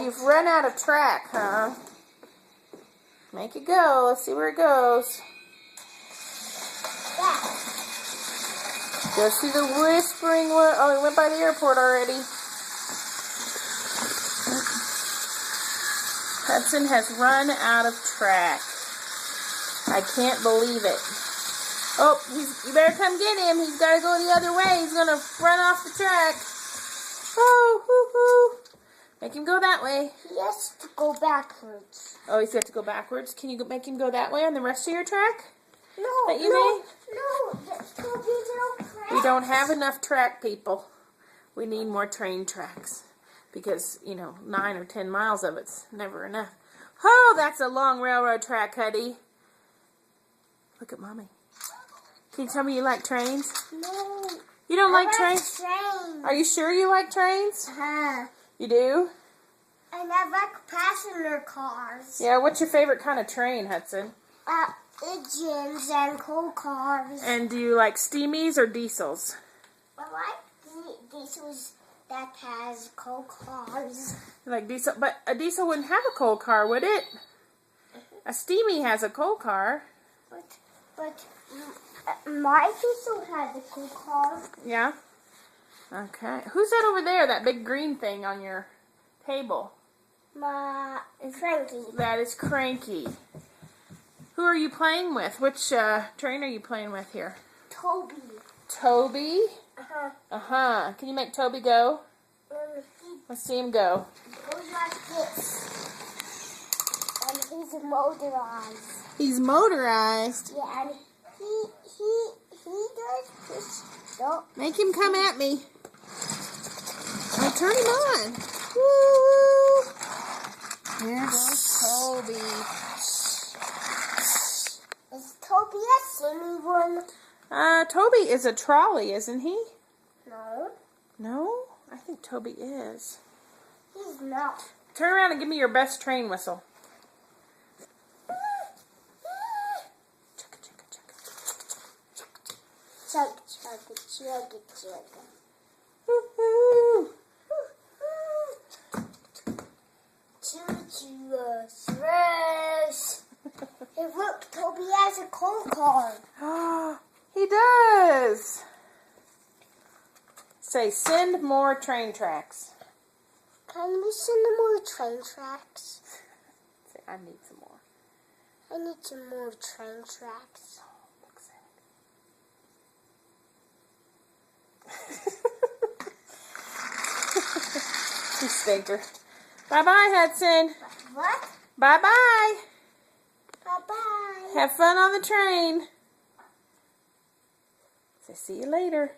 You've run out of track, huh? Make it go. Let's see where it goes. Yeah. Go see the Whispering Wood. Oh, he went by the airport already. Hudson has run out of track. I can't believe it. Oh, you better come get him. He's got to go the other way. He's going to run off the track. Oh, hoo-hoo. Make him go that way. He has to go backwards. Oh, he's got to go backwards. Can you make him go that way on the rest of your track? No, That you made? no. There's going to be no track. We don't have enough track, people. We need more train tracks. Because, 9 or 10 miles of it's never enough. Oh, that's a long railroad track, Huddy. Look at Mommy. Can you tell me you like trains? No. You don't like trains? Are you sure you like trains? You do? And I like passenger cars. Yeah, what's your favorite kind of train, Hudson? Engines and coal cars. And do you like steamies or diesels? I like diesels that has coal cars. You like diesel? But a diesel wouldn't have a coal car, would it? A steamy has a coal car. But my diesel has a coal car. Yeah? Okay. Who's that over there, that big green thing on your table? Cranky. That is Cranky. Who are you playing with? Which train are you playing with here? Toby. Toby? Uh-huh. Uh-huh. Can you make Toby go? Let's see him go. He goes like this. And he's motorized. He's motorized. Yeah, and he does this. Don't. Make him come at me. I'll turn him on. Woo! Here goes Toby. Is Toby a silly one? Toby is a trolley, isn't he? No. No? I think Toby is. He's not. Turn around and give me your best train whistle. Chugga, chugga, chugga, chugga. Woo-hoo! Choo-choo, express. Hey, look, Toby has a coal car. He does. Say, send more train tracks. Can we send more train tracks? Say, I need some more. I need some more train tracks. You stinker. Bye-bye, Hudson. What? Bye-bye. Bye-bye. Have fun on the train. Say, see you later.